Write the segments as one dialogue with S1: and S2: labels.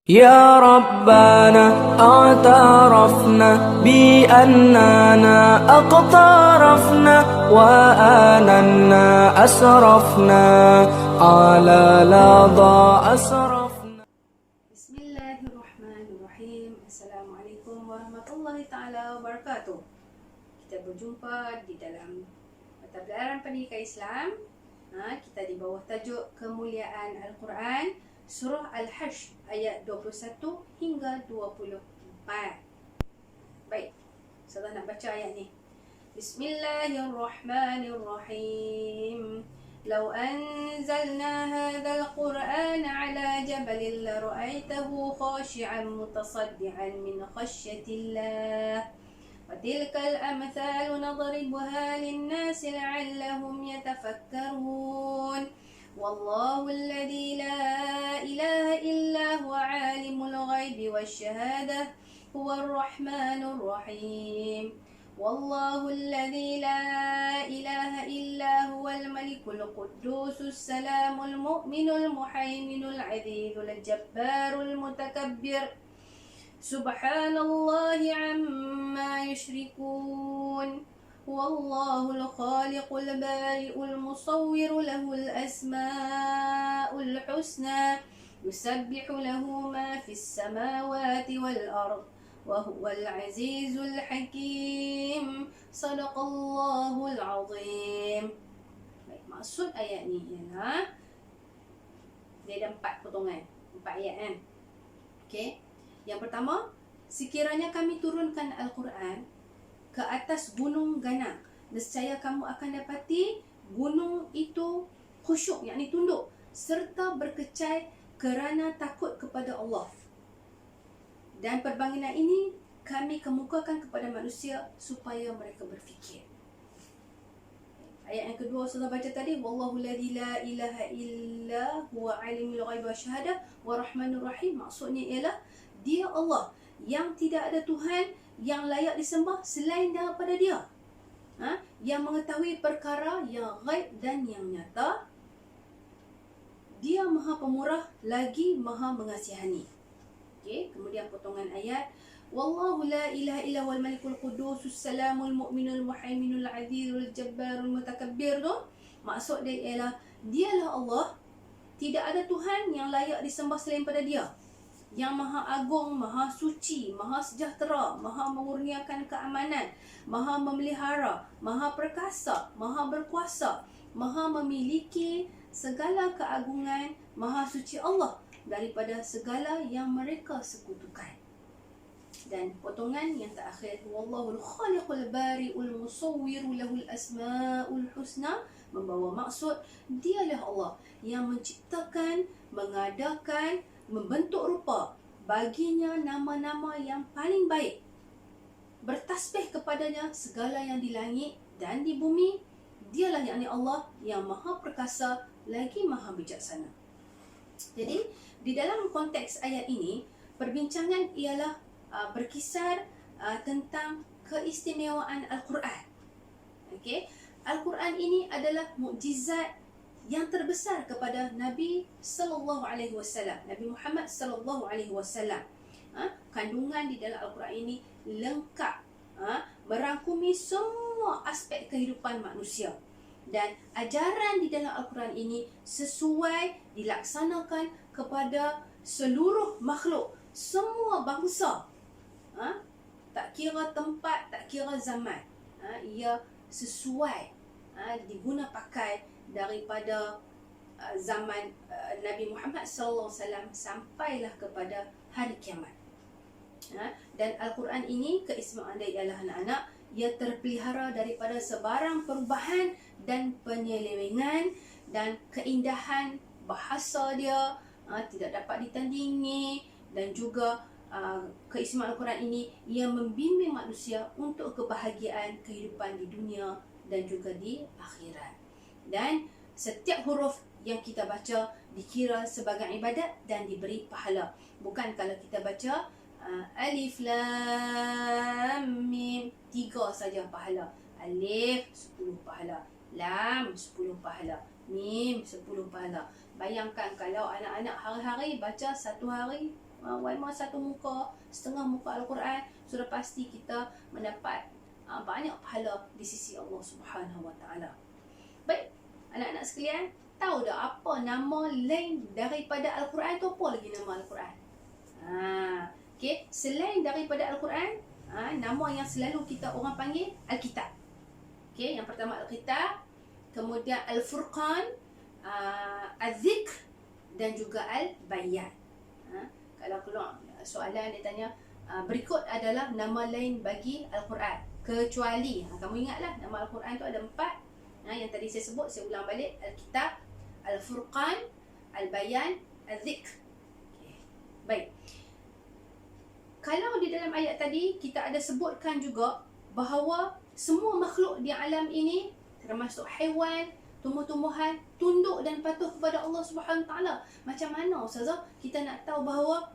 S1: يا ربنا اعترفنا بأننا اقترفنا وآننا أسرفنا على لظى أسرفنا.
S2: Bismillahirrahmanirrahim. Assalamualaikum warahmatullahi taala wabarakatuh. Kita berjumpa di dalam mata pelajaran pendidikan Islam. Kita di bawah tajuk kemuliaan Al-Quran, surah Al-Hajj ayat 21 hingga 24. Baik, saya nak baca ayat ni. Bismillahirrahmanirrahim. لو أنزلنا هذا القرآن على جبل لرأيته خاشعا متصدعا من خشية الله وتلك الأمثال نضربها للناس لعلهم يتفكرون والله الذي لا إله إلا هو عالم الغيب والشهادة هو الرحمن الرحيم والله الذي لا إله إلا هو الملك القدوس السلام المؤمن المحيمن العزيز الجبار المتكبر سبحان الله عما يشركون والله الخالق البارئ المصور له الأسماء الحسنى يسبح له ما في السماوات والأرض وهو العزيز الحكيم صدق الله العظيم. Baik, maksud ayat ni ialah dia ada 4 potongan, 4 ayat kan. Okey. Yang pertama, sekiranya kami turunkan Al-Quran ke atas gunung ganang, nescaya kamu akan dapati gunung itu khusyuk, yakni tunduk serta berkecai kerana takut kepada Allah. Dan perbangunan ini kami kemukakan kepada manusia supaya mereka berfikir. Ayat yang kedua saya baca tadi, wallahu la ilaha illa huwa alimul ghaib wasyahadah wa rahmanur rahim. Maksudnya ialah dia Allah yang tidak ada Tuhan yang layak disembah selain daripada dia. Yang mengetahui perkara yang ghaib dan yang nyata. Dia Maha Pemurah lagi Maha Mengasihani. Okay, kemudian potongan ayat, wallahu la ilaha illa huwal malikul qudusus salamul mu'minul muhaiminul azizul jabbarul mutakabbir tu. Maksud dia ialah dialah Allah, tidak ada Tuhan yang layak disembah selain pada dia, yang maha agung, maha suci, maha sejahtera, maha mengurniakan keamanan, maha memelihara, maha perkasa, maha berkuasa, maha memiliki segala keagungan, maha suci Allah daripada segala yang mereka sekutukan. Dan potongan yang terakhir, wallahul khaliqul bari'ul musawwiru lahul asma'ul husna, membawa maksud dialah Allah yang menciptakan, mengadakan, membentuk rupa, baginya nama-nama yang paling baik. Bertasbih kepadanya segala yang di langit dan di bumi. Dialah yakni Allah yang maha perkasa lagi maha bijaksana. Jadi di dalam konteks ayat ini, perbincangan ialah berkisar tentang keistimewaan Al-Quran. Okey, Al-Quran ini adalah mukjizat yang terbesar kepada Nabi sallallahu alaihi wasallam, Nabi Muhammad sallallahu alaihi wasallam. Kandungan di dalam Al-Quran ini lengkap, merangkumi semua aspek kehidupan manusia. Dan ajaran di dalam Al-Quran ini sesuai dilaksanakan kepada seluruh makhluk, semua bangsa. Tak kira tempat, tak kira zaman. Ia sesuai, diguna pakai daripada zaman Nabi Muhammad sallallahu alaihi wasallam sampailah kepada hari kiamat. Dan Al-Quran ini keistimewaan dia ialah anak-anak, ia terpelihara daripada sebarang perubahan dan penyelewengan, dan keindahan bahasa dia tidak dapat ditandingi. Dan juga keistimewaan Al-Quran ini ia membimbing manusia untuk kebahagiaan kehidupan di dunia dan juga di akhirat. Dan setiap huruf yang kita baca dikira sebagai ibadat dan diberi pahala. Bukan kalau kita baca Alif Lam Mim 3 saja pahala. Alif 10 pahala, Lam 10 pahala, Mim 10 pahala. Bayangkan kalau anak-anak hari-hari baca 1 hari Waimah satu muka, setengah muka Al-Quran, sudah pasti kita mendapat banyak pahala di sisi Allah Subhanahu Wa Taala. Baik, anak-anak sekalian, tahu dah apa nama lain daripada Al-Quran tu? Apa lagi nama Al-Quran? Okey, selain daripada Al-Quran, nama yang selalu kita orang panggil Al-Kitab. Okey, yang pertama Al-Kitab, kemudian Al-Furqan, Al-Zikr dan juga Al-Bayan. Kalau keluar soalan dia tanya, berikut adalah nama lain bagi Al-Quran. Kecuali, kamu ingatlah nama Al-Quran tu ada 4. Yang tadi saya sebut, saya ulang balik. Al-Kitab, Al-Furqan, Al-Bayan, Al-Zikr. Okay. Baik. Kalau di dalam ayat tadi, kita ada sebutkan juga bahawa semua makhluk di alam ini, termasuk haiwan, tumbuh-tumbuhan, tunduk dan patuh kepada Allah Subhanahu Wa Taala. Macam mana Ustazah kita nak tahu bahawa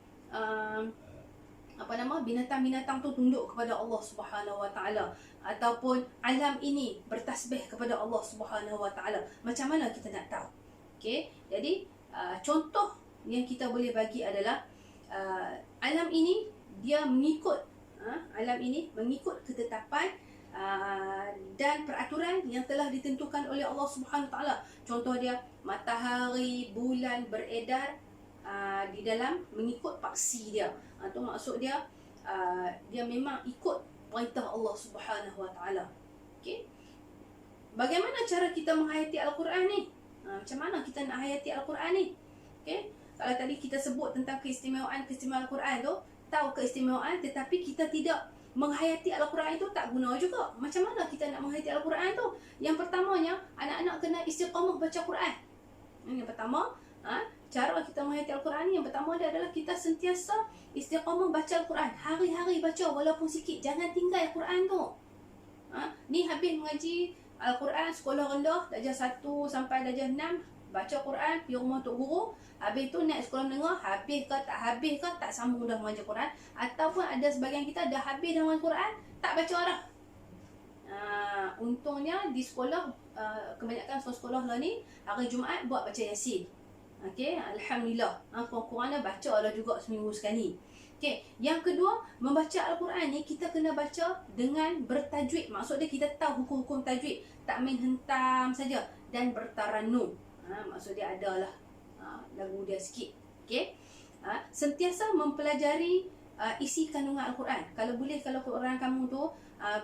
S2: binatang-binatang tu tunduk kepada Allah Subhanahu Wa Taala, ataupun alam ini bertasbih kepada Allah Subhanahu Wa Taala? Macam mana kita nak tahu? Okey, jadi contoh yang kita boleh bagi adalah alam ini dia mengikut ketetapan dan peraturan yang telah ditentukan oleh Allah Subhanahu Wa Taala. Contoh dia, matahari, bulan beredar di dalam mengikut paksi dia. Itu maksud dia, dia memang ikut perintah Allah Subhanahu Wa Taala. Okey. Bagaimana cara kita menghayati Al-Quran ni? Macam mana kita nak hayati Al-Quran ni? Okey. Kalau tadi kita sebut tentang keistimewaan Al-Quran tu, tahu keistimewaan tetapi kita tidak menghayati Al-Quran itu, tak guna juga. Macam mana kita nak menghayati Al-Quran tu? Yang pertamanya, anak-anak kena istiqamah baca Quran. Yang pertama, cara kita menghayati Al-Quran ni, yang pertama dia adalah kita sentiasa istiqamah baca Al-Quran. Hari-hari baca walaupun sikit. Jangan tinggal Al-Quran tu. Ni habis mengaji Al-Quran sekolah rendah, darjah 1 sampai darjah 6, baca Quran, pergi rumah Tok Guru. Habis tu naik sekolah menengah, habis ke tak sambung dah mengajar Quran. Ataupun ada sebahagian kita dah habis dah mengajar Quran, tak baca dah. Untungnya di sekolah, kebanyakan sekolah lah ni, hari Jumaat buat baca Yasin. Okay, Alhamdulillah. Kurang-kurangnya baca lah juga seminggu sekali. Okay, yang kedua, membaca Al-Quran ni kita kena baca dengan bertajwid. Maksud dia kita tahu hukum-hukum tajwid, tak main hentam saja, dan bertaranum. Maksud dia adalah lagu dia sikit. Okay? Sentiasa mempelajari isi kandungan Al-Quran. Kalau boleh, kalau Quran kamu tu,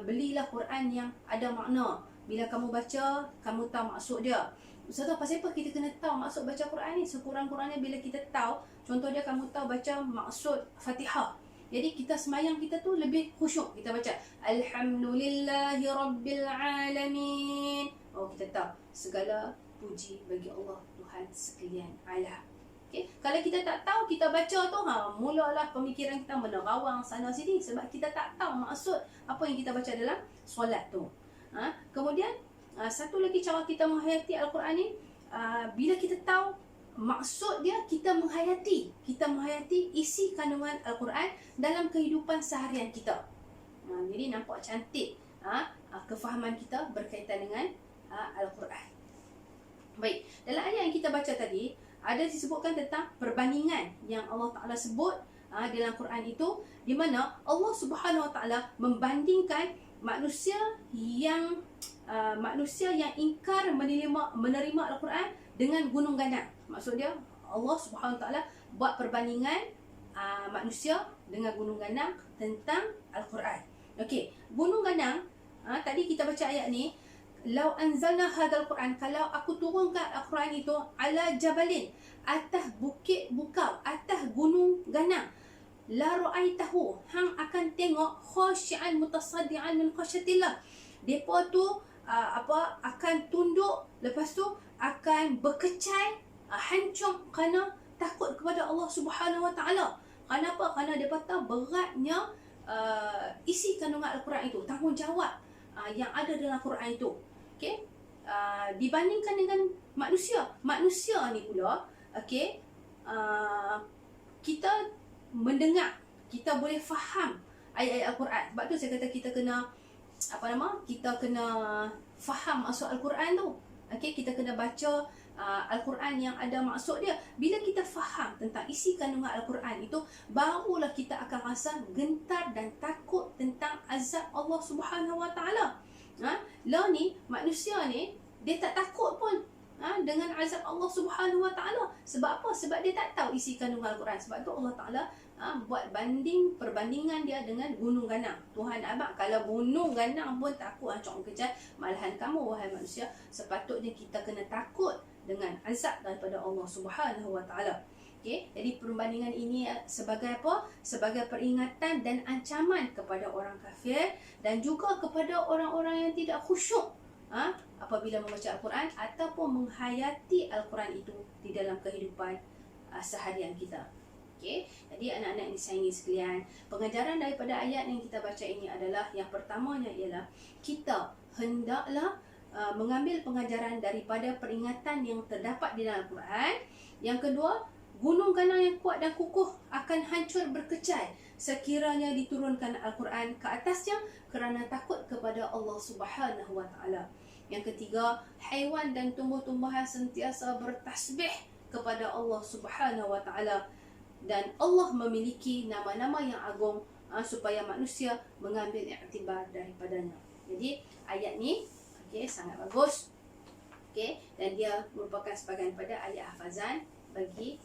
S2: belilah Quran yang ada makna. Bila kamu baca, kamu tahu maksud dia. Ustazah, pasal apa kita kena tahu maksud baca Quran ni? Sekurang-kurangnya bila kita tahu, contoh dia kamu tahu baca maksud Fatihah. Jadi kita semayang kita tu lebih khusyuk. Kita baca Alhamdulillahi Rabbil Alamin. Oh, kita tahu segala puji bagi Allah Tuhan sekalian alam. Okay? Kalau kita tak tahu, kita baca tu, mulalah pemikiran kita menerawang sana sini sebab kita tak tahu maksud apa yang kita baca dalam solat tu. Kemudian satu lagi cara kita menghayati Al-Quran ni, bila kita tahu maksud dia, kita menghayati isi kandungan Al-Quran dalam kehidupan seharian kita. Jadi nampak cantik kefahaman kita berkaitan dengan Al-Quran. Baik, dalam ayat yang kita baca tadi, ada disebutkan tentang perbandingan yang Allah Ta'ala sebut dalam Quran itu, di mana Allah Subhanahu Wa Ta'ala membandingkan manusia yang ingkar menerima Al-Quran dengan gunung ganang. Maksud dia, Allah Subhanahu Wa Ta'ala buat perbandingan manusia dengan gunung ganang tentang Al-Quran. Okey, gunung ganang, tadi kita baca ayat ni, Lau anzalna hadzal Quran, kalau aku turunkan Al-Quran itu ala jabalin, atas bukit bukau, atas gunung ganang, la ra'aitahu, hang akan tengok khashi'an mutasaddian min khasyatillah. Depa tu akan tunduk, lepas tu akan berkecai, hancur kerana takut kepada Allah Subhanahu Wa Taala. Kenapa? Kerana depa tahu beratnya isi kandungan Al-Quran itu, tanggungjawab yang ada dalam Quran itu. Okey, dibandingkan dengan manusia ni pula, okey, kita mendengar, kita boleh faham ayat-ayat Al-Quran. Sebab tu saya kata kita kena kita kena faham maksud Al-Quran tu. Okey, kita kena baca Al-Quran yang ada maksud dia. Bila kita faham tentang isi kandungan Al-Quran itu, barulah kita akan rasa gentar dan takut tentang azab Allah Subhanahu Wa Taala. Lah ni manusia ni dia tak takut pun dengan azab Allah Subhanahu Wa Taala. Sebab apa? Sebab dia tak tahu isi kandungan Al-Quran. Sebab tu Allah Taala buat perbandingan dia dengan gunung ganang. Tuhan abang, kalau gunung ganang pun takut cok kejat, malahan kamu wahai manusia, sepatutnya kita kena takut dengan azab daripada Allah Subhanahu Wa Taala. Okey, jadi perbandingan ini sebagai apa? Sebagai peringatan dan ancaman kepada orang kafir dan juga kepada orang-orang yang tidak khusyuk apabila membaca Al-Quran ataupun menghayati Al-Quran itu di dalam kehidupan seharian kita. Okey, jadi anak-anak yang disayangi sekalian, pengajaran daripada ayat yang kita baca ini adalah, yang pertamanya ialah kita hendaklah mengambil pengajaran daripada peringatan yang terdapat di dalam Al-Quran. Yang kedua, gunung ganang yang kuat dan kukuh akan hancur berkecai sekiranya diturunkan Al-Quran ke atasnya kerana takut kepada Allah Subhanahu Wa Taala. Yang ketiga, haiwan dan tumbuh-tumbuhan sentiasa bertasbih kepada Allah Subhanahu Wa Taala, dan Allah memiliki nama-nama yang agung supaya manusia mengambil iktibar daripadanya. Jadi ayat ni sangat bagus. Dan dia merupakan sebahagian pada ayat hafazan bagi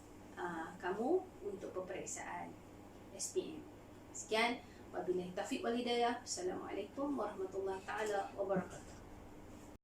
S2: kamu untuk peperiksaan SPM. Sekian, wabillahi taufiq wal hidayah. Assalamualaikum warahmatullahi taala wabarakatuh.